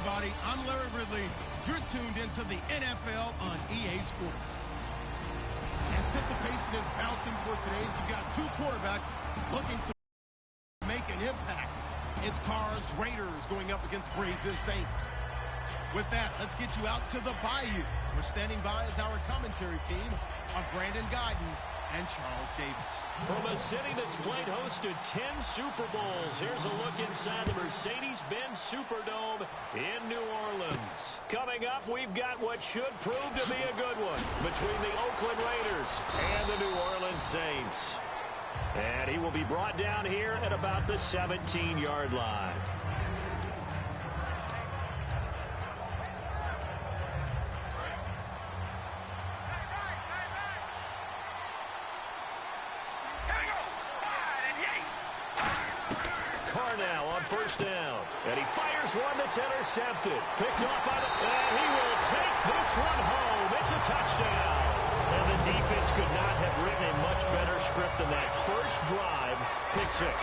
everybody. I'm Larry Ridley. You're tuned into the NFL on EA Sports. Anticipation is bouncing for today's. You've got two quarterbacks looking to make an impact. It's Carr's Raiders going up against Braves' Saints. With that, let's get you out to the Bayou. We're standing by as our commentary team of Brandon Guyton and Charles Davis. From a city that's played host to 10 Super Bowls, here's a look inside the Mercedes-Benz Superdome in New Orleans. Coming up, we've got what should prove to be a good one between the Oakland Raiders and the New Orleans Saints. And he will be brought down here at about the 17-yard line. Now on first down, and he fires one that's intercepted. Picked off by the... And he will take this one home. It's a touchdown. And the defense could not have written a much better script than that. First drive, pick six.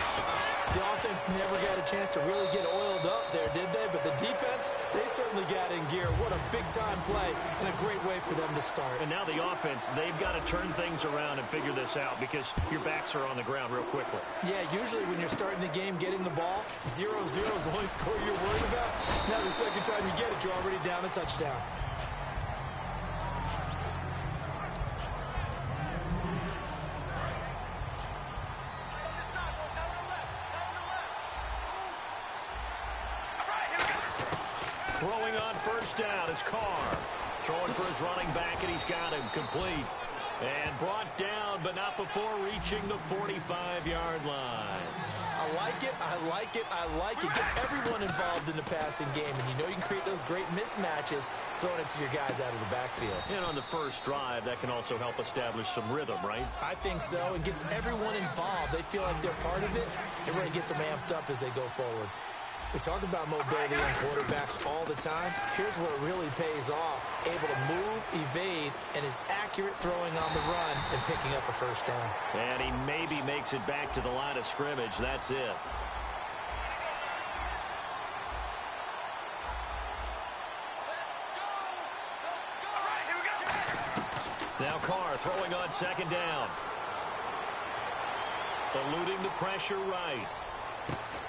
The offense never got a chance to really get oiled up there, did they? But the defense, they certainly got in gear. What a big-time play and a great way for them to start. And now the offense, they've got to turn things around and figure this out because your backs are on the ground real quickly. Yeah, usually when you're starting the game, getting the ball, 0-0 is the only score you're worried about. Now the second time you get it, you're already down a touchdown. Throwing on first down is Carr. Throwing for his running back, and he's got him complete. And brought down, but not before reaching the 45-yard line. I like it, I like it, I like it. Get everyone involved in the passing game, and you know you can create those great mismatches throwing it to your guys out of the backfield. And on the first drive, that can also help establish some rhythm, right? I think so. It gets everyone involved. They feel like they're part of it. It really gets them amped up as they go forward. We talk about mobility on quarterbacks all the time. Here's where it really pays off. Able to move, evade, and is accurate throwing on the run and picking up a first down. And he maybe makes it back to the line of scrimmage. That's it. Now Carr throwing on second down. Eluding the pressure right.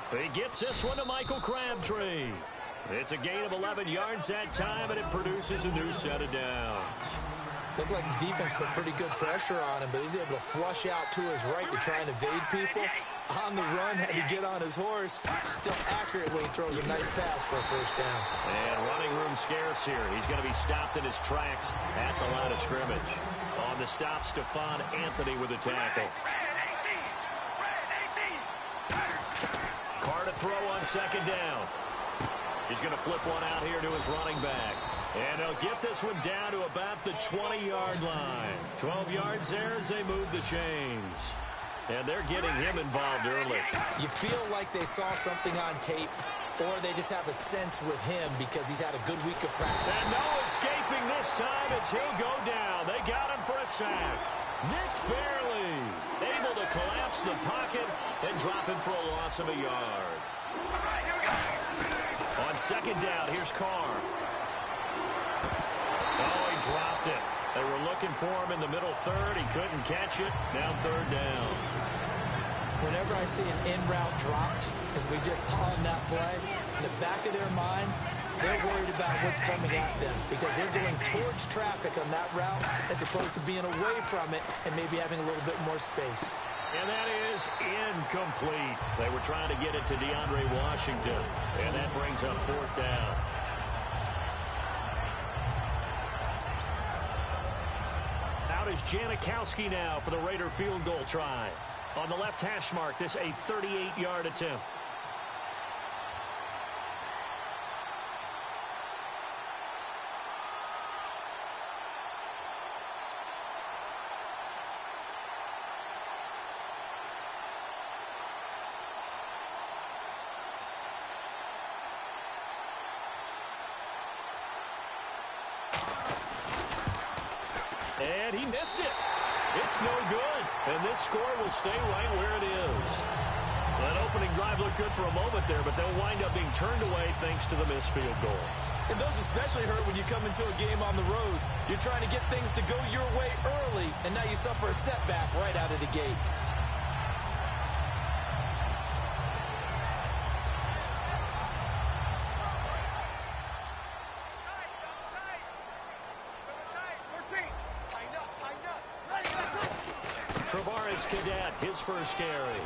He gets this one to Michael Crabtree. It's a gain of 11 yards that time, and it produces a new set of downs. Looked like the defense put pretty good pressure on him, but he's able to flush out to his right to try and evade people. On the run, had to get on his horse. Still accurately throws a nice pass for a first down. And running room scarce here. He's going to be stopped in his tracks at the line of scrimmage. On the stop, Stephon Anthony with a tackle. Carr to throw on second down. He's going to flip one out here to his running back. And he'll get this one down to about the 20-yard line. 12 yards there as they move the chains. And they're getting him involved early. You feel like they saw something on tape, or they just have a sense with him because he's had a good week of practice. And no escaping this time as he'll go down. They got him for a sack. Nick Fairley able to collapse the pocket and drop him for a loss of a yard. On second down, here's Carr. Oh, he dropped it. They were looking for him in the middle third. He couldn't catch it. Now third down. Whenever I see an in-route dropped, as we just saw in that play, in the back of their mind, they're worried about what's coming at them because they're going towards traffic on that route as opposed to being away from it and maybe having a little bit more space. And that is incomplete. They were trying to get it to DeAndre Washington, and that brings up fourth down. Out is Janikowski now for the Raider field goal try. On the left hash mark, this a 38-yard attempt. And he missed it. It's no good. And this score will stay right where it is. An opening drive looked good for a moment there, but they'll wind up being turned away thanks to the missed field goal. And those especially hurt when you come into a game on the road. You're trying to get things to go your way early, and now you suffer a setback right out of the gate. Travaris Cadet, his first carry.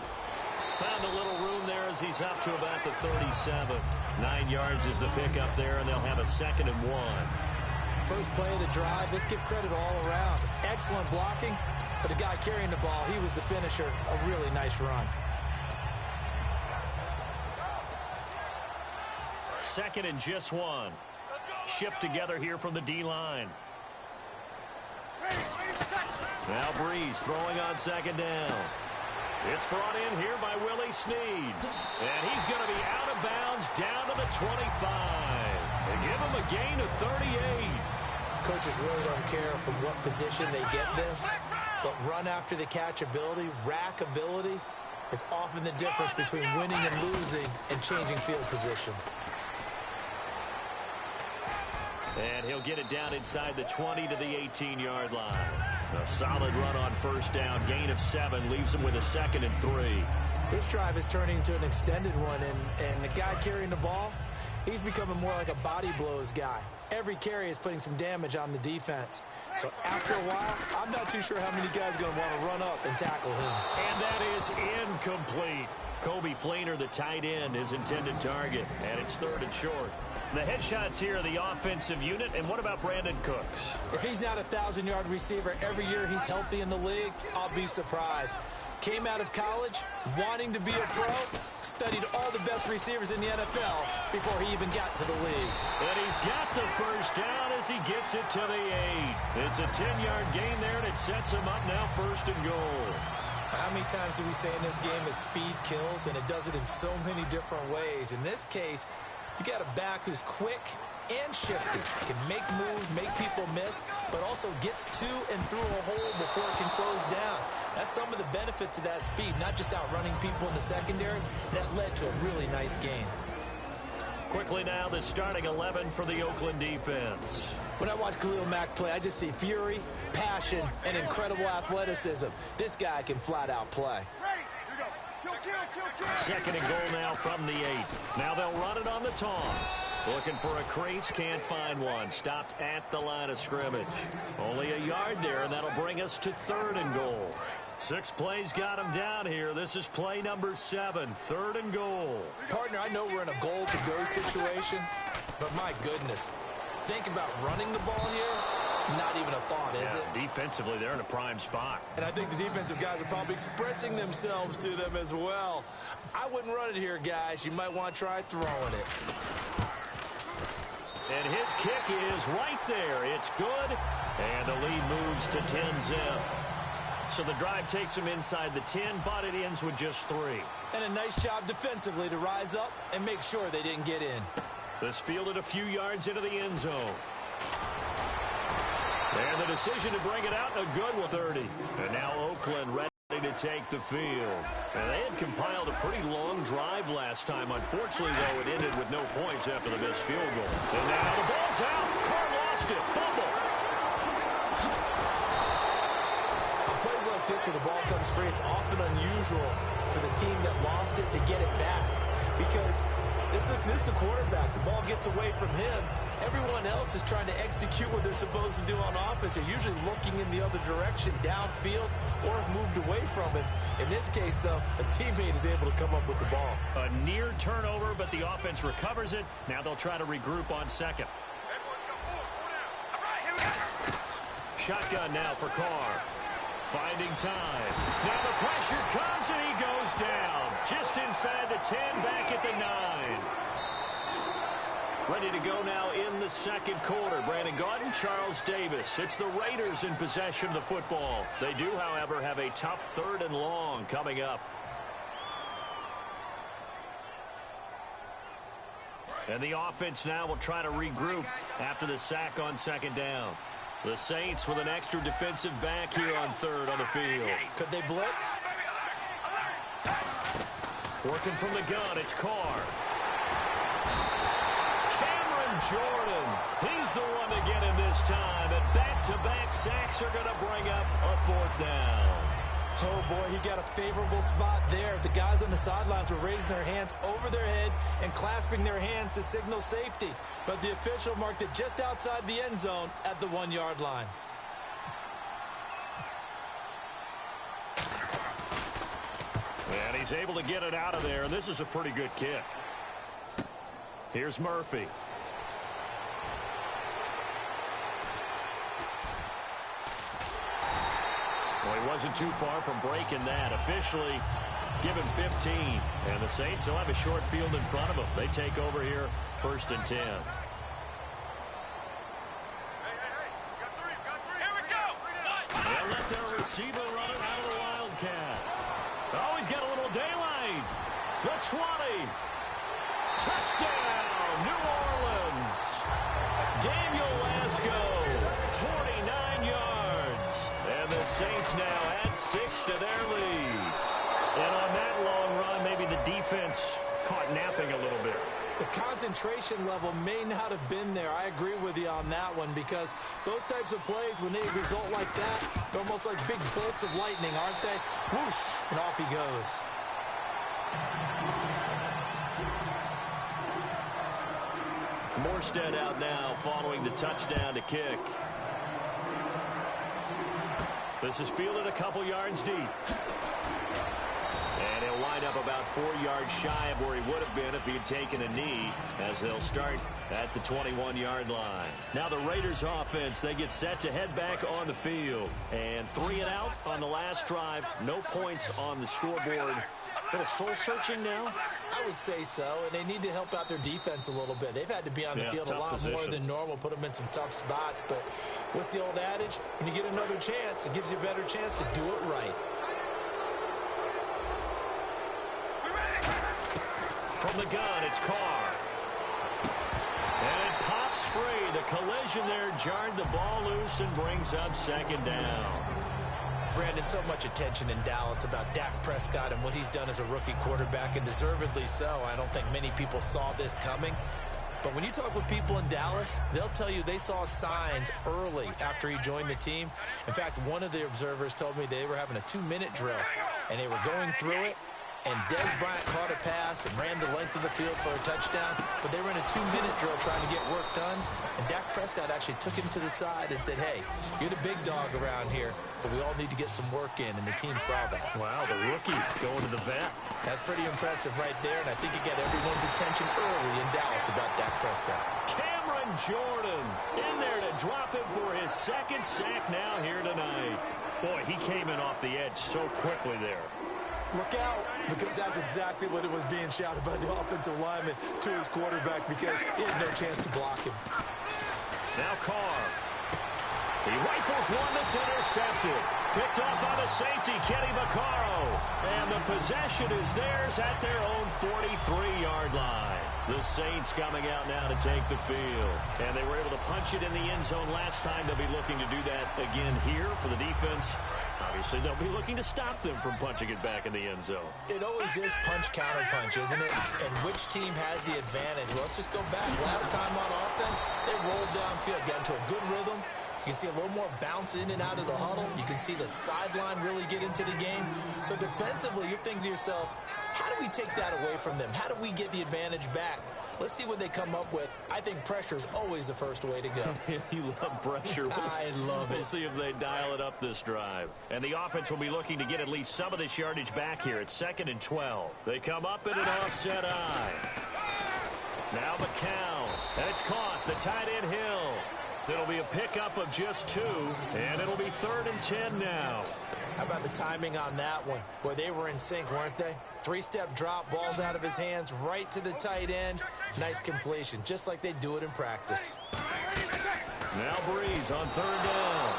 Found a little room there as he's up to about the 37. 9 yards is the pickup there, and they'll have a 2nd and 1. First play of the drive, let's give credit all around. Excellent blocking, but the guy carrying the ball, he was the finisher. A really nice run. 2nd and just 1. Shift together here from the D-line. Now Breeze throwing on 2nd down. It's brought in here by Willie Snead. And he's going to be out of bounds down to the 25. They give him a gain of 38. Coaches really don't care from what position they get this, but run after the catch ability, rack ability, is often the difference between winning and losing and changing field position. And he'll get it down inside the 20 to the 18-yard line. A solid run on first down. Gain of 7 leaves him with a 2nd and 3. This drive is turning into an extended one, and the guy carrying the ball, he's becoming more like a body blows guy. Every carry is putting some damage on the defense. So after a while, I'm not too sure how many guys are going to want to run up and tackle him. And that is incomplete. Kobe Fleener, the tight end, his intended target, and it's 3rd and short. The headshots here are the offensive unit, and what about Brandon Cooks? If he's not a 1,000-yard receiver every year he's healthy in the league, I'll be surprised. Came out of college wanting to be a pro, studied all the best receivers in the NFL before he even got to the league. And he's got the first down as he gets it to the 8. It's a 10-yard gain there, and it sets him up now 1st and goal. How many times do we say in this game that speed kills, and it does it in so many different ways? In this case, you got a back who's quick and shifty, can make moves, make people miss, but also gets to and through a hole before it can close down. That's some of the benefits of that speed, not just outrunning people in the secondary. That led to a really nice gain. Quickly now, the starting 11 for the Oakland defense. When I watch Khalil Mack play, I just see fury, passion, and incredible athleticism. This guy can flat out play. 2nd and goal now from the 8. Now they'll run it on the toss. Looking for a crease, can't find one. Stopped at the line of scrimmage. Only a yard there, and that'll bring us to 3rd and goal. 6 plays got him down here. This is play number 7, 3rd and goal. Partner, I know we're in a goal-to-go situation, but my goodness, think about running the ball here. Not even a thought, is it? Defensively, they're in a prime spot. And I think the defensive guys are probably expressing themselves to them as well. I wouldn't run it here, guys. You might want to try throwing it. And his kick is right there. It's good. And the lead moves to 10-zip. So the drive takes him inside the 10, but it ends with just 3. And a nice job defensively to rise up and make sure they didn't get in. This fielded a few yards into the end zone. And the decision to bring it out, a good one, 30. And now Oakland ready to take the field. And they had compiled a pretty long drive last time. Unfortunately, though, it ended with no points after the missed field goal. And now the ball's out. Carr lost it. Fumble. On plays like this where the ball comes free, it's often unusual for the team that lost it to get it back. Because this is the quarterback. The ball gets away from him. Everyone else is trying to execute what they're supposed to do on offense. They're usually looking in the other direction, downfield, or have moved away from it. In this case, though, a teammate is able to come up with the ball. A near turnover, but the offense recovers it. Now they'll try to regroup on 2nd. Shotgun now for Carr. Finding time. Now the pressure comes, and he goes down. Just inside the 10, back at the 9. Ready to go now in the 2nd quarter. Brandon Gaudin, Charles Davis. It's the Raiders in possession of the football. They do, however, have a tough 3rd and long coming up. And the offense now will try to regroup after the sack on 2nd down. The Saints with an extra defensive back here on 3rd on the field. Could they blitz? Working from the gun, it's Carr. Jordan, he's the one to get him this time, and back-to-back sacks are going to bring up a 4th down. Oh, boy, he got a favorable spot there. The guys on the sidelines were raising their hands over their head and clasping their hands to signal safety, but the official marked it just outside the end zone at the 1-yard line. And he's able to get it out of there, and this is a pretty good kick. Here's Murphy. Well, he wasn't too far from breaking that. Officially, give him 15. And the Saints will have a short field in front of them. They take over here, 1st and 10. Hey, got three. Here we go. They'll let their receiver run it out of the Wildcat. Oh, he's got a little daylight. The 20. Touchdown, New Orleans. Daniel Lasco, 49 yards. And the Saints now add 6 to their lead. And on that long run, maybe the defense caught napping a little bit. The concentration level may not have been there. I agree with you on that one, because those types of plays, when they result like that, they're almost like big bolts of lightning, aren't they? Whoosh, and off he goes. Morstead out now following the touchdown to kick. This is fielded a couple yards deep. And he'll wind up about 4 yards shy of where he would have been if he had taken a knee, as they'll start at the 21-yard line. Now the Raiders offense, they get set to head back on the field. And 3 and out on the last drive. No points on the scoreboard. A little soul-searching now? I would say so, and they need to help out their defense a little bit. They've had to be on the field a lot more than normal, put them in some tough spots. But what's the old adage? When you get another chance, it gives you a better chance to do it right. From the gun, it's Carr. And it pops free. The collision there jarred the ball loose and brings up 2nd down. Brandon, so much attention in Dallas about Dak Prescott and what he's done as a rookie quarterback, and deservedly so. I don't think many people saw this coming. But when you talk with people in Dallas, they'll tell you they saw signs early after he joined the team. In fact, one of the observers told me they were having a 2-minute drill, and they were going through it. And Dez Bryant caught a pass and ran the length of the field for a touchdown, but they were in a 2-minute drill trying to get work done. And Dak Prescott actually took him to the side and said, hey, you're the big dog around here, but we all need to get some work in, and the team saw that. Wow, the rookie going to the vet. That's pretty impressive right there, and I think it got everyone's attention early in Dallas about Dak Prescott. Cameron Jordan in there to drop him for his 2nd sack now here tonight. Boy, he came in off the edge so quickly there. Look out, because that's exactly what it was being shouted by the offensive lineman to his quarterback, because he had no chance to block him. Now Carr. He rifles one that's intercepted. Picked off by the safety, Kenny Vaccaro. And the possession is theirs at their own 43-yard line. The Saints coming out now to take the field. And they were able to punch it in the end zone last time. They'll be looking to do that again here for the defense. Obviously, they'll be looking to stop them from punching it back in the end zone. It always is punch-counter-punch, isn't it? And which team has the advantage? Well, let's just go back. Last time on offense, they rolled downfield, got into a good rhythm. You can see a little more bounce in and out of the huddle. You can see the sideline really get into the game. So defensively, you're thinking to yourself, how do we take that away from them? How do we get the advantage back? Let's see what they come up with. I think pressure is always the first way to go. You love pressure. I love it. We'll see if they dial it up this drive. And the offense will be looking to get at least some of this yardage back here. It's 2nd and 12. They come up in an offset eye. Now McCown. And it's caught. The tight end Hill. It'll be a pickup of just 2. And it'll be 3rd and 10 now. How about the timing on that one? Boy, they were in sync, weren't they? 3-step drop, balls out of his hands, right to the tight end. Nice completion, just like they do it in practice. Now Breeze on 3rd down.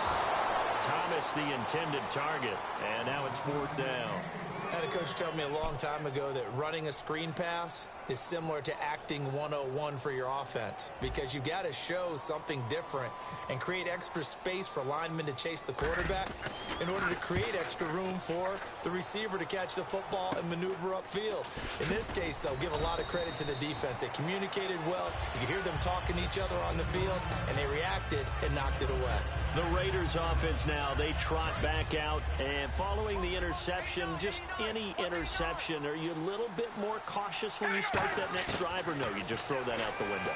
Thomas the intended target, and now it's 4th down. I had a coach tell me a long time ago that running a screen pass is similar to acting 101 for your offense, because you've got to show something different and create extra space for linemen to chase the quarterback in order to create extra room for the receiver to catch the football and maneuver upfield. In this case, though, give a lot of credit to the defense. They communicated well. You could hear them talking to each other on the field, and they reacted and knocked it away. The Raiders offense now, they trot back out, and following the interception, just any interception, are you a little bit more cautious when you start that next drive, or no, you just throw that out the window?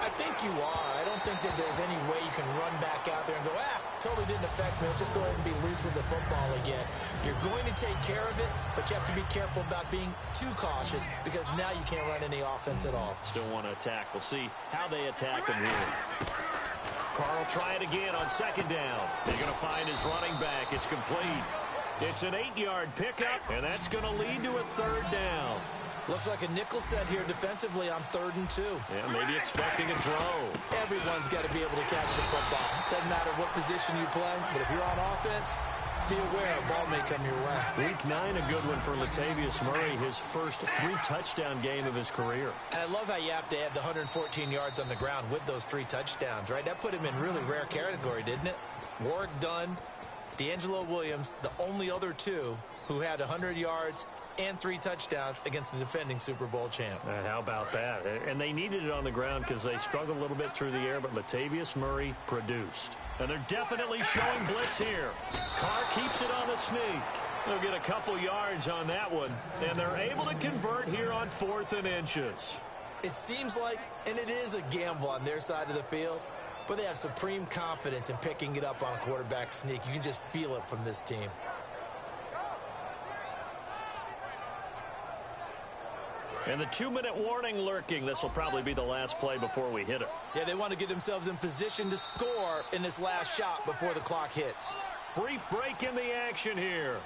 I think you are. I don't think that there's any way you can run back out there and go, totally didn't affect me. Let's just go ahead and be loose with the football again. You're going to take care of it, but you have to be careful about being too cautious, because now you can't run any offense at all. Still want to attack. We'll see how they attack them here. Carl try it again on second down. They're going to find his running back. It's complete. It's an 8-yard pickup, and that's going to lead to a third down. Looks like a nickel set here defensively on 3rd and 2. Yeah, maybe expecting a throw. Everyone's got to be able to catch the football. Doesn't matter what position you play, but if you're on offense, be aware a ball may come your way. Week 9, a good one for Latavius Murray, his first 3-touchdown game of his career. And I love how you have to add the 114 yards on the ground with those 3 touchdowns, right? That put him in really rare category, didn't it? Warwick Dunn, D'Angelo Williams, the only other 2 who had 100 yards and 3 touchdowns against the defending Super Bowl champ. How about that? And they needed it on the ground because they struggled a little bit through the air, but Latavius Murray produced. And they're definitely showing blitz here. Carr keeps it on the sneak. They'll get a couple yards on that one, and they're able to convert here on 4th and inches. It seems like, and it is a gamble on their side of the field, but they have supreme confidence in picking it up on a quarterback sneak. You can just feel it from this team. And the 2-minute warning lurking. This will probably be the last play before we hit it. Yeah, they want to get themselves in position to score in this last shot before the clock hits. Brief break in the action here.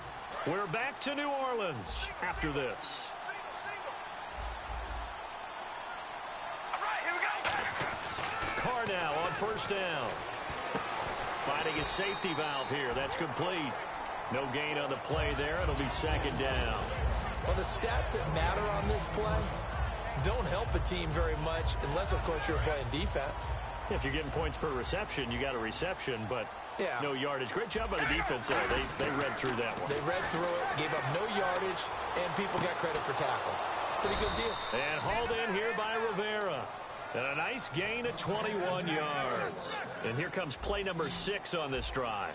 We're back to New Orleans after this. All right, here we go. Carr now on 1st down. Finding his safety valve here. That's complete. No gain on the play there. It'll be 2nd down. Well, the stats that matter on this play don't help a team very much unless, of course, you're playing defense. If you're getting points per reception, you got a reception, but no yardage. Great job by the defense there. They read through that one. They read through it, gave up no yardage, and people got credit for tackles. Pretty good deal. And hauled in here by Rivera. And a nice gain of 21 yards. And here comes play number 6 on this drive.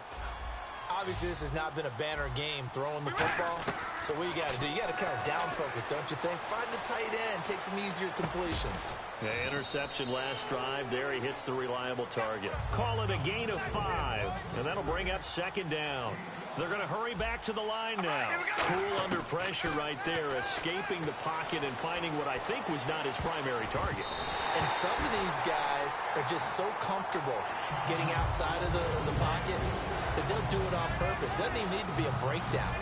Obviously, this has not been a banner game throwing the football. So what you got to do, you got to kind of down focus, don't you think? Find the tight end, take some easier completions. The interception last drive. There he hits the reliable target. Call it a gain of 5, and that'll bring up 2nd down. They're going to hurry back to the line now. Cool under pressure right there, escaping the pocket and finding what I think was not his primary target. And some of these guys are just so comfortable getting outside of the pocket that they'll do it on purpose. It doesn't even need to be a breakdown.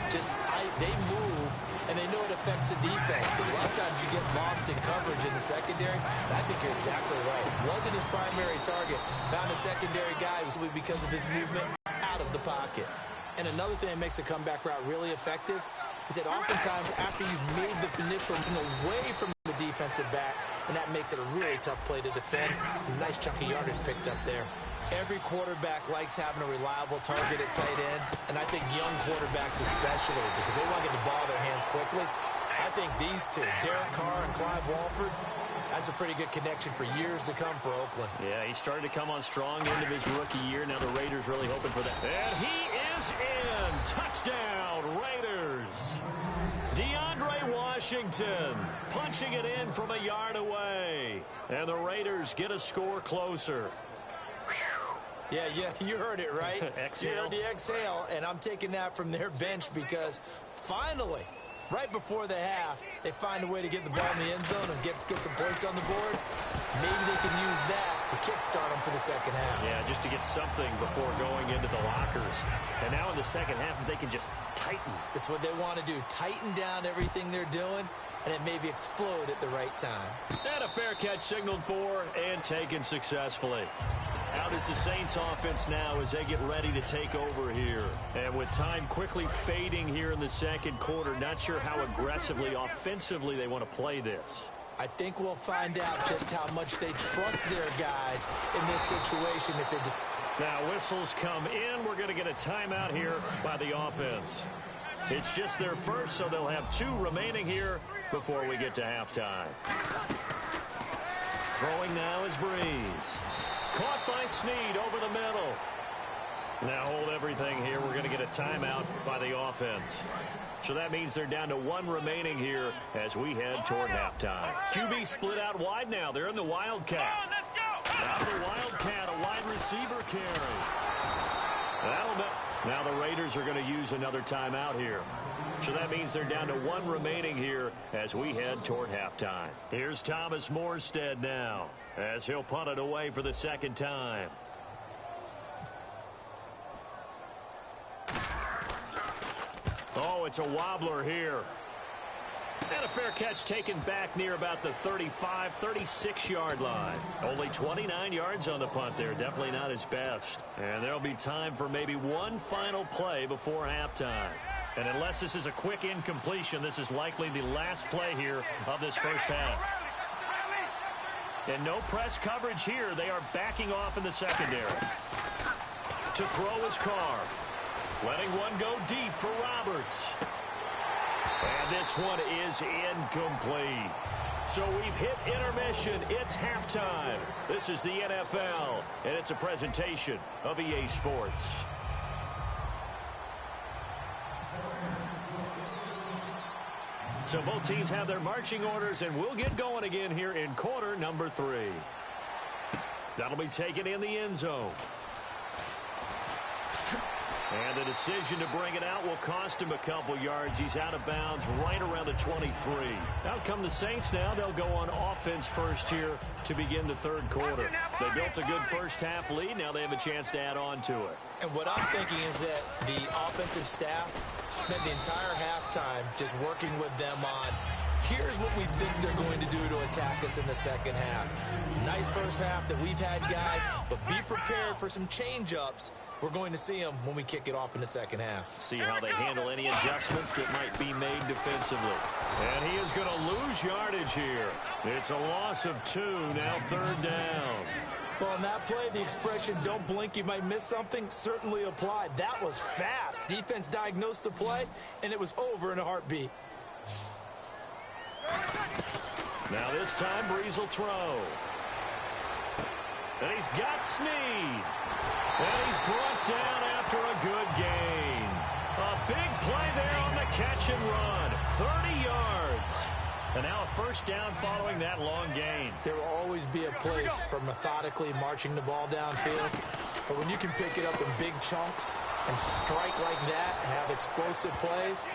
They move, and they know it affects the defense, because a lot of times you get lost in coverage in the secondary. And I think you're exactly right. Wasn't his primary target. Found a secondary guy who's because of his movement out of the pocket. And another thing that makes a comeback route really effective is that oftentimes after you've made the initial away from the defensive back, and that makes it a really tough play to defend. A nice chunk of yardage picked up there. Every quarterback likes having a reliable target at tight end, and I think young quarterbacks especially, because they want to get the ball in their hands quickly. I think these two, Derek Carr and Clive Walford, that's a pretty good connection for years to come for Oakland. Yeah, he started to come on strong into his rookie year. Now the Raiders really hoping for that. And he is in. Touchdown, Raiders. DeAndre Washington punching it in from a yard away. And the Raiders get a score closer. Yeah, you heard it, right? Exhale. You heard the exhale, and I'm taking that from their bench because finally, right before the half, they find a way to get the ball in the end zone and get some points on the board. Maybe they can use that to kickstart them for the second half. Yeah, just to get something before going into the lockers. And now in the second half, they can just tighten. That's what they want to do, tighten down everything they're doing, and it maybe explode at the right time. And a fair catch signaled for and taken successfully. Out is the Saints offense now as they get ready to take over here. And with time quickly fading here in the second quarter, not sure how aggressively, offensively they want to play this. I think we'll find out just how much they trust their guys in this situation if they just... Now whistles come in. We're going to get a timeout here by the offense. It's just their first, so they'll have 2 remaining here before we get to halftime. Throwing now is Breeze. Caught by Snead over the middle. Now hold everything here. We're going to get a timeout by the offense. So that means they're down to 1 remaining here as we head toward halftime. QB split out wide now. They're in the Wildcat. Out of the Wildcat, a wide receiver carry. Now the Raiders are going to use another timeout here. So that means they're down to 1 remaining here as we head toward halftime. Here's Thomas Morstead now as he'll punt it away for the 2nd time. Oh, it's a wobbler here. And a fair catch taken back near about the 35, 36-yard line. Only 29 yards on the punt there. Definitely not his best. And there'll be time for maybe one final play before halftime. And unless this is a quick incompletion, this is likely the last play here of this first half. And no press coverage here. They are backing off in the secondary. To throw is Carr. Letting one go deep for Roberts. And this one is incomplete. So we've hit intermission. It's halftime. This is the NFL, and it's a presentation of EA Sports. So both teams have their marching orders, and we'll get going again here in quarter number 3. That'll be taken in the end zone. And the decision to bring it out will cost him a couple yards. He's out of bounds right around the 23. Out come the Saints now. They'll go on offense first here to begin the 3rd quarter. They built a good first half lead. Now they have a chance to add on to it. And what I'm thinking is that the offensive staff spent the entire halftime just working with them on, here's what we think they're going to do to attack us in the 2nd half. Nice first half that we've had, guys, but be prepared for some change-ups. We're going to see them when we kick it off in the 2nd half. See how they handle any adjustments that might be made defensively. And he is going to lose yardage here. It's a loss of 2, now 3rd down. Well, on that play, the expression, don't blink, you might miss something, certainly applied. That was fast. Defense diagnosed the play, and it was over in a heartbeat. Now this time, Breeze will throw. And he's got Snead. And he's brought down after a good gain. A big play there on the catch and run. 30 yards. And now a first down following that long gain. There will always be a place for methodically marching the ball downfield. But when you can pick it up in big chunks and strike like that, have explosive plays,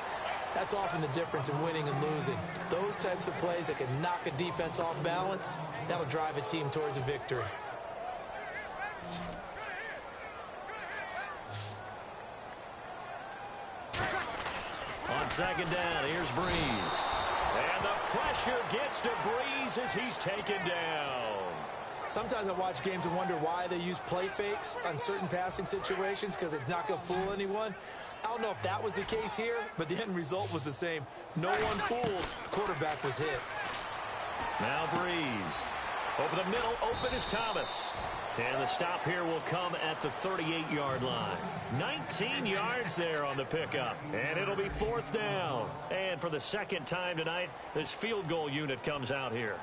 that's often the difference in winning and losing. Those types of plays that can knock a defense off balance, that'll drive a team towards a victory. On 2nd down, here's Breeze. And the pressure gets to Breeze as he's taken down. Sometimes I watch games and wonder why they use play fakes on certain passing situations, because it's not going to fool anyone. I don't know if that was the case here, but the end result was the same. No one fooled. Quarterback was hit. Now Breeze. Over the middle, open is Thomas. And the stop here will come at the 38-yard line. 19 yards there on the pickup. And it'll be 4th down. And for the 2nd time tonight, this field goal unit comes out here.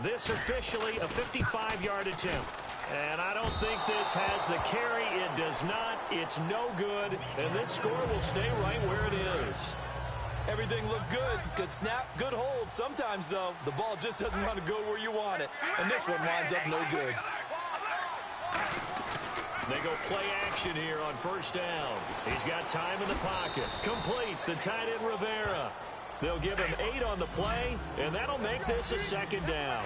This officially a 55-yard attempt. And I don't think this has the carry. It does not. It's no good. And this score will stay right where it is. Everything looked good. Good snap, good hold. Sometimes, though, the ball just doesn't want to go where you want it. And this one winds up no good. They go play action here on 1st down. He's got time in the pocket. Complete, the tight end Rivera. They'll give him 8 on the play, and that'll make this a 2nd down.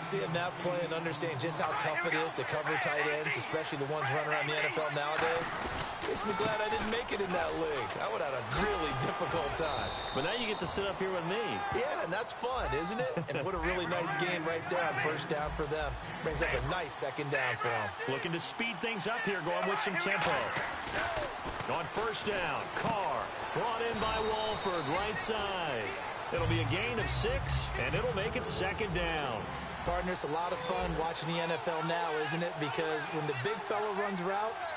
Seeing that play and understanding just how tough it is to cover tight ends, especially the ones running around the NFL nowadays, makes me glad I didn't make it in that league. I would have had a really difficult time. But now you get to sit up here with me. Yeah, and that's fun, isn't it? And what a really nice game right there on 1st down for them. Brings up a nice 2nd down for them. Looking to speed things up here, going with some tempo. On 1st down, Carr brought in by Walford, right side. It'll be a gain of 6, and it'll make it 2nd down. Partner, it's a lot of fun watching the NFL now, isn't it? Because when the big fella runs routes,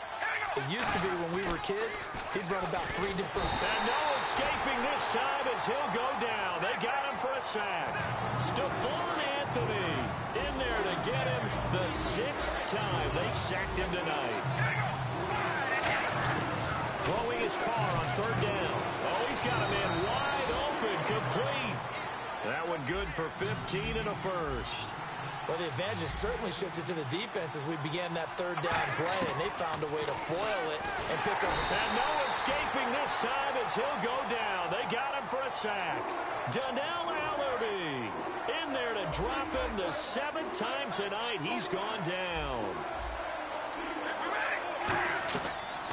it used to be when we were kids, he'd run about 3 different... And no escaping this time as he'll go down. They got him for a sack. Stephon Anthony in there to get him the 6th time they've sacked him tonight. Throwing his car on 3rd down. Oh, he's got a man wide open, complete. That one good for 15 and a first. Well, the advantage has certainly shifted to the defense as we began that 3rd down play, and they found a way to foil it and pick up. And no escaping this time as he'll go down. They got him for a sack. Donnell Allerby in there to drop him the 7th time tonight. He's gone down.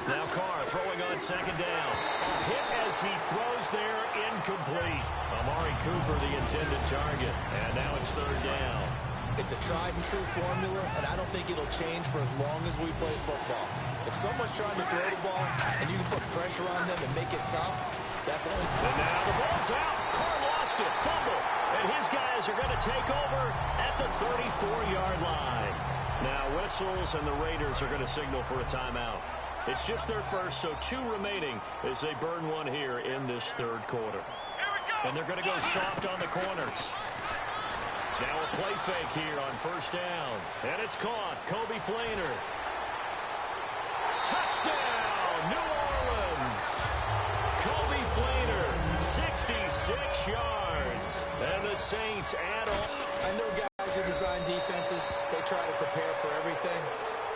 Now Carr throwing on 2nd down. A hit as he throws there, incomplete. Amari Cooper the intended target. And now it's 3rd down. It's a tried-and-true formula, and I don't think it'll change for as long as we play football. If someone's trying to throw the ball and you can put pressure on them and make it tough, that's the only... And now the ball's out. Carr lost it. Fumble. And his guys are going to take over at the 34-yard line. Now whistles, and the Raiders are going to signal for a timeout. It's just their first, so 2 remaining as they burn one here in this 3rd quarter. And they're going to go soft on the corners. Now a play fake here on 1st down. And it's caught. Kobe Fleener. Touchdown, New Orleans. Kobe Fleener, 66 yards. And the Saints add on. I know guys who design defenses, they try to prepare for everything.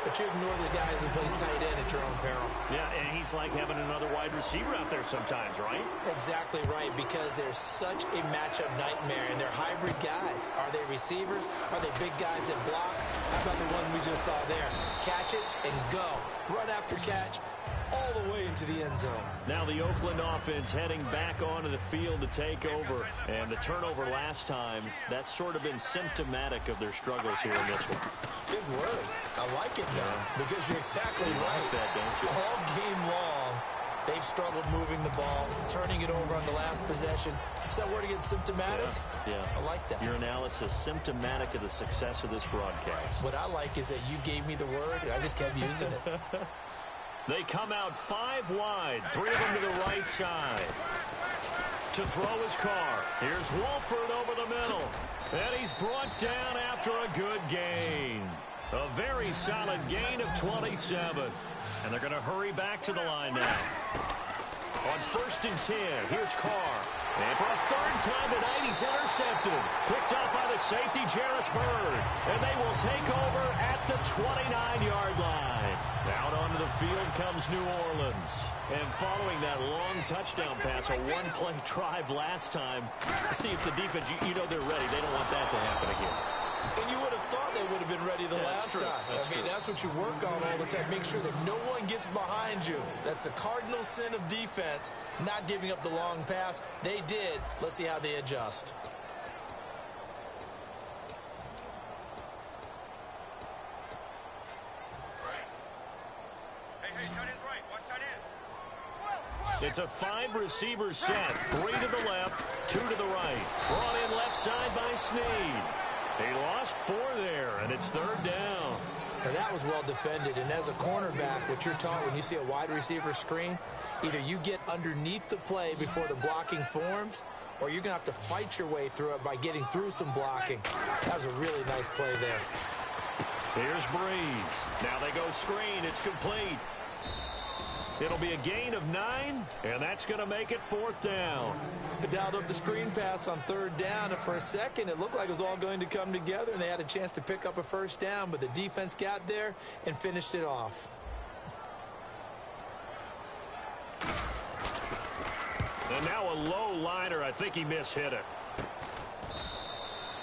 But you ignore the guy who plays tight end at your own peril. Yeah, and he's like having another wide receiver out there sometimes, right? Exactly right, because they're such a matchup nightmare, and they're hybrid guys. Are they receivers? Are they big guys that block? How about the one we just saw there? Catch it and go. Run after catch all the way into the end zone. Now the Oakland offense heading back onto the field to take over. And the turnover last time, that's sort of been symptomatic of their struggles here in this one. Good word. I like it, though, because you're exactly right. Like that, don't you? All game long, they've struggled moving the ball, turning it over on the last possession. Is that word again, symptomatic? Yeah. I like that. Your analysis, symptomatic of the success of this broadcast. What I like is that you gave me the word, and I just kept using it. They come out 5 wide, 3 of them to the right side. To throw his car. Here's Wolford over the middle. And he's brought down after a good gain. A very solid gain of 27. And they're going to hurry back to the line now. On 1st and 10, here's Carr. And for a 3rd time tonight, he's intercepted. Picked up by the safety, Jarris Byrd. And they will take over at the 29-yard line. Out onto the field comes New Orleans. And following that long touchdown pass, a 1-play drive last time, see if the defense, you know they're ready. They don't want that to happen again. And you would have thought they would have been ready the last time. That's what you work on all the time. Make sure that no one gets behind you. That's the cardinal sin of defense, not giving up the long pass. They did. Let's see how they adjust. It's a 5-receiver set. 3 to the left, 2 to the right. Brought in left side by Snead. He lost 4 there, and it's 3rd down. Now that was well defended, and as a cornerback, what you're taught when you see a wide receiver screen, either you get underneath the play before the blocking forms, or you're going to have to fight your way through it by getting through some blocking. That was a really nice play there. Here's Breeze. Now they go screen. It's complete. It'll be a gain of 9, and that's going to make it 4th down. They dialed up the screen pass on 3rd down, and for a second, it looked like it was all going to come together, and they had a chance to pick up a 1st down, but the defense got there and finished it off. And now a low liner. I think he mishit it.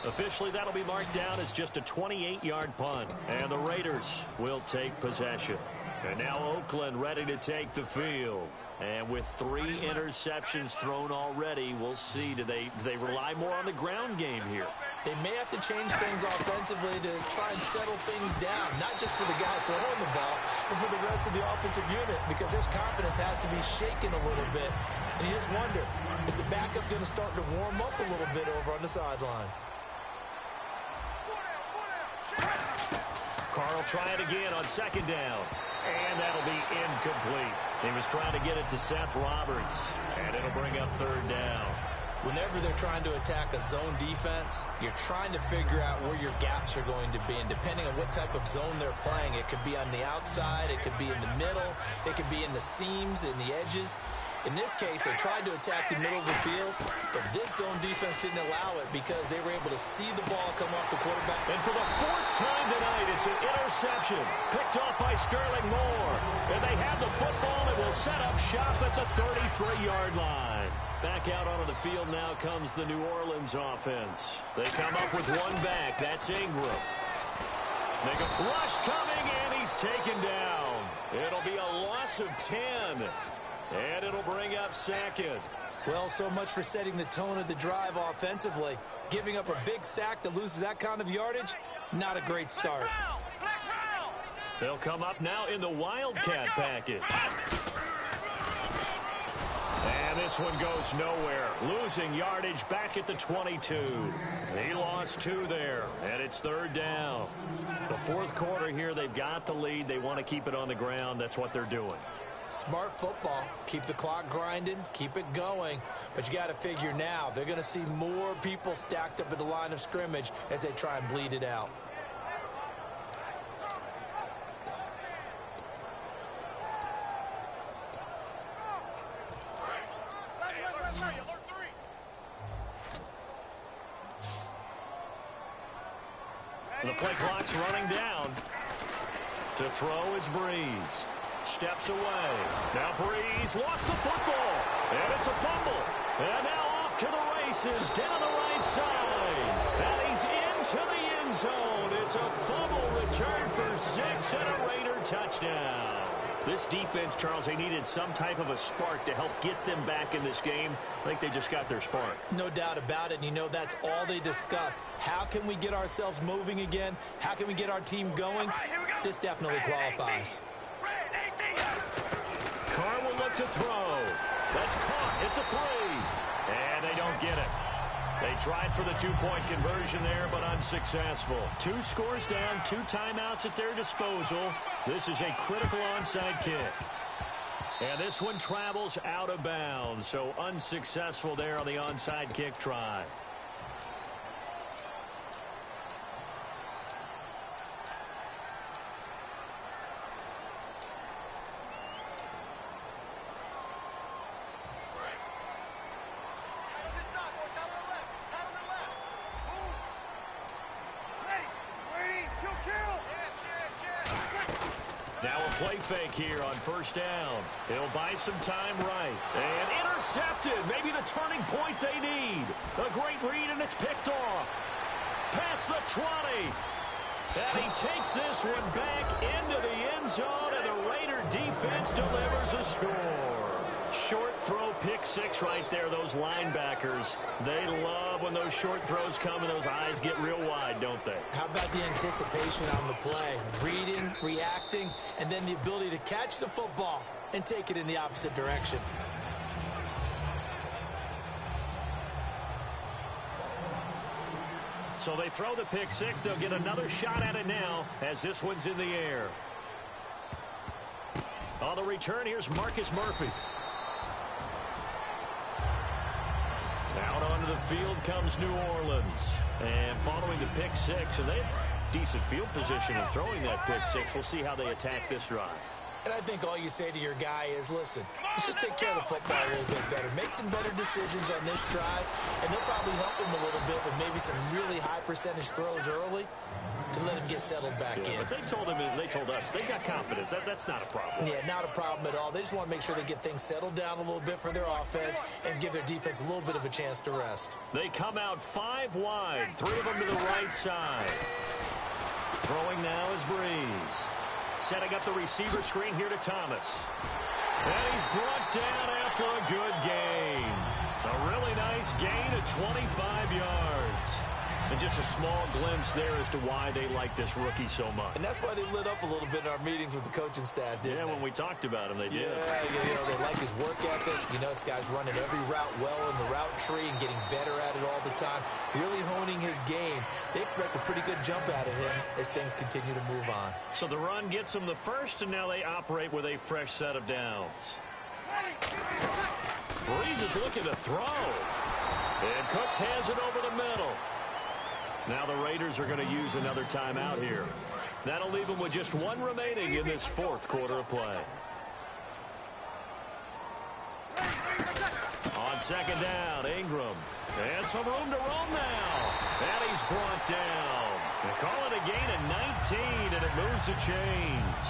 Officially, that'll be marked down as just a 28-yard punt, and the Raiders will take possession. And now Oakland ready to take the field. And with 3 interceptions thrown already, we'll see. Do they rely more on the ground game here? They may have to change things offensively to try and settle things down, not just for the guy throwing the ball, but for the rest of the offensive unit, because their confidence has to be shaken a little bit. And you just wonder, is the backup going to start to warm up a little bit over on the sideline? Carl try it again on second down. And that'll be incomplete. He was trying to get it to Seth Roberts. And it'll bring up third down. Whenever they're trying to attack a zone defense, you're trying to figure out where your gaps are going to be. And depending on what type of zone they're playing, it could be on the outside, it could be in the middle, it could be in the seams, in the edges. In this case, they tried to attack the middle of the field, but this zone defense didn't allow it because they were able to see the ball come off the quarterback. And for the fourth time tonight, it's an interception picked off by Sterling Moore. And they have the football and will set up shop at the 33-yard line. Back out onto the field now comes the New Orleans offense. They come up with one back. That's Ingram. Make a rush coming, and he's taken down. It'll be a loss of 10. And it'll bring up second. Well, so much for setting the tone of the drive offensively. Giving up a big sack that loses that kind of yardage, not a great start. They'll come up now in the Wildcat package. And this one goes nowhere. Losing yardage back at the 22. He lost 2 there, and it's third down. The fourth quarter here, they've got the lead. They want to keep it on the ground. That's what they're doing. Smart football. Keep the clock grinding, keep it going. But you got to figure now, they're going to see more people stacked up at the line of scrimmage as they try and bleed it out. The play clock's running down. To throw is Breeze. Steps away. Now Breeze lost the football. And it's a fumble. And now off to the races down the right side. And he's into the end zone. It's a fumble return for 6 and a Raider touchdown. This defense, Charles, they needed some type of a spark to help get them back in this game. I think they just got their spark. No doubt about it. And you know, that's all they discussed. How can we get ourselves moving again? How can we get our team going? This definitely qualifies. Carr will look to throw. That's caught at the 3. And they don't get it. They tried for the 2-point conversion there, but unsuccessful. 2 scores down, 2 timeouts at their disposal. This is a critical onside kick. And this one travels out of bounds, so unsuccessful there on the onside kick try. Now a play fake here on first down. He'll buy some time right. And intercepted. Maybe the turning point they need. A great read, and it's picked off. Past the 20. And he takes this one back into the end zone, and the Raider defense delivers a score. Short throw, pick 6 right there. Those linebackers, they love when those short throws come and those eyes get real wide, don't they? How about the anticipation on the play? Reading, reacting, and then the ability to catch the football and take it in the opposite direction. So they throw the pick 6. They'll get another shot at it now as this one's in the air. On the return, here's Marcus Murphy. Out onto the field comes New Orleans. And following the pick 6, and they have decent field position in throwing that pick 6. We'll see how they attack this drive. And I think all you say to your guy is, listen, let's just take care of the football a little bit better. Make some better decisions on this drive, and they'll probably help him a little bit with maybe some really high percentage throws early to let him get settled back in. But they told him, and they told us, they've got confidence. That's not a problem. Yeah, not a problem at all. They just want to make sure they get things settled down a little bit for their offense and give their defense a little bit of a chance to rest. They come out 5 wide, 3 of them to the right side. Throwing now is Breeze. Setting up the receiver screen here to Thomas. And he's brought down after a good gain. A really nice gain of 25 yards. And just a small glimpse there as to why they like this rookie so much. And that's why they lit up a little bit in our meetings with the coaching staff, didn't they? When we talked about him, they did. Yeah, they like his work ethic. This guy's running every route well in the route tree and getting better at it all the time, really honing his game. They expect a pretty good jump out of him as things continue to move on. So the run gets them the first, and now they operate with a fresh set of downs. Breeze is looking to throw. And Cooks has it over the middle. Now the Raiders are going to use another timeout here. That'll leave them with just one remaining in this fourth quarter of play. On second down, Ingram. And some room to roam now. And he's brought down. They call it a gain of 19, and it moves the chains.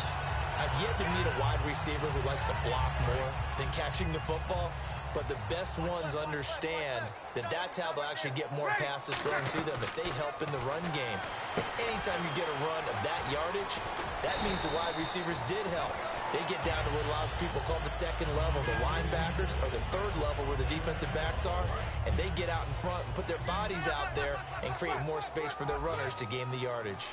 I've yet to meet a wide receiver who likes to block more than catching the football. But the best ones understand that that's how they'll actually get more passes thrown to them if they help in the run game. And anytime you get a run of that yardage, that means the wide receivers did help. They get down to what a lot of people call the second level, the linebackers, or the third level where the defensive backs are, and they get out in front and put their bodies out there and create more space for their runners to gain the yardage.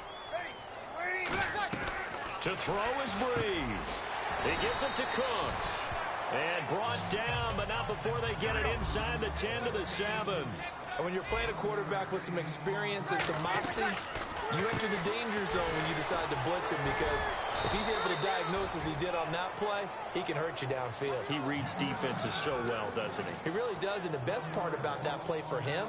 To throw is Breeze. He gets it to Cooks. And brought down, but not before they get it inside the 10 to the 7. And when you're playing a quarterback with some experience and some moxie, you enter the danger zone when you decide to blitz him, because if he's able to diagnose as he did on that play, he can hurt you downfield. He reads defenses so well, doesn't he? He really does, and the best part about that play for him,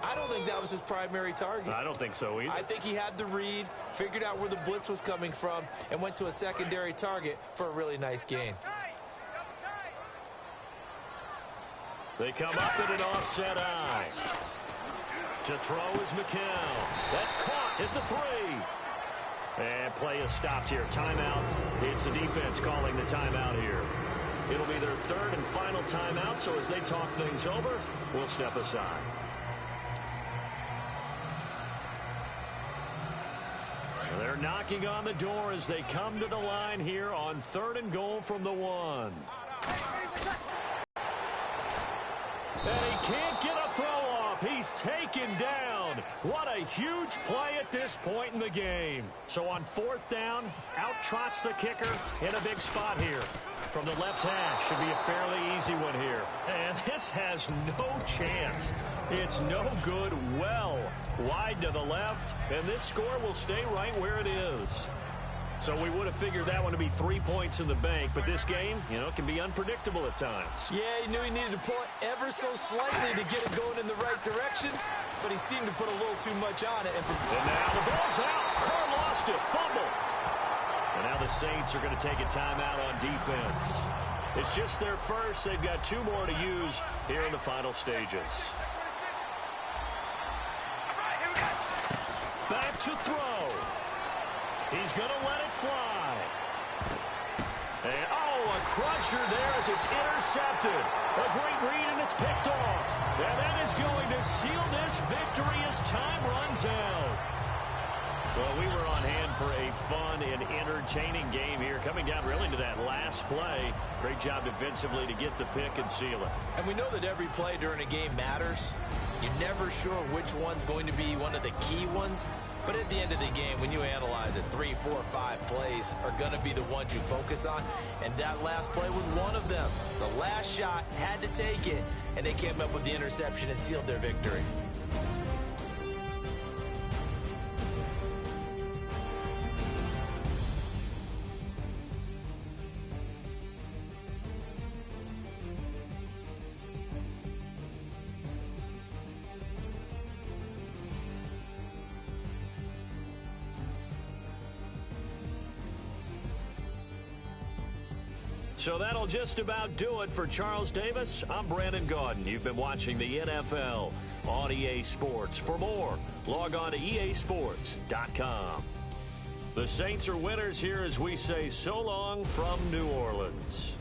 I don't think that was his primary target. I don't think so either. I think he had the read, figured out where the blitz was coming from, and went to a secondary target for a really nice gain. They come up in an offset eye. To throw is McCown. That's caught at the 3. And play is stopped here. Timeout. It's the defense calling the timeout here. It'll be their third and final timeout, so as they talk things over, we'll step aside. They're knocking on the door as they come to the line here on 3rd and goal from the 1. And he can't get a throw off. He's taken down. What a huge play at this point in the game. So on 4th down, out trots the kicker in a big spot here. From the left hash, should be a fairly easy one here. And this has no chance. It's no good. Well wide to the left, and this score will stay right where it is. So we would have figured that one to be 3 points in the bank, but this game, can be unpredictable at times. Yeah, he knew he needed to pull it ever so slightly to get it going in the right direction, but he seemed to put a little too much on it. And now the ball's out. Carr lost it. Fumble. And now the Saints are going to take a timeout on defense. It's just their first. They've got 2 more to use here in the final stages. Back to throw. He's going to let it fly. And, a crusher there as it's intercepted. A great read, and it's picked off. And that is going to seal this victory as time runs out. Well, we were on hand for a fun and entertaining game here, coming down really to that last play. Great job defensively to get the pick and seal it. And we know that every play during a game matters. You're never sure which one's going to be one of the key ones. But at the end of the game, when you analyze it, 3, 4, 5 plays are going to be the ones you focus on. And that last play was one of them. The last shot had to take it, and they came up with the interception and sealed their victory. So that'll just about do it for Charles Davis. I'm Brandon Gaudin. You've been watching the NFL on EA Sports. For more, log on to easports.com. The Saints are winners here as we say so long from New Orleans.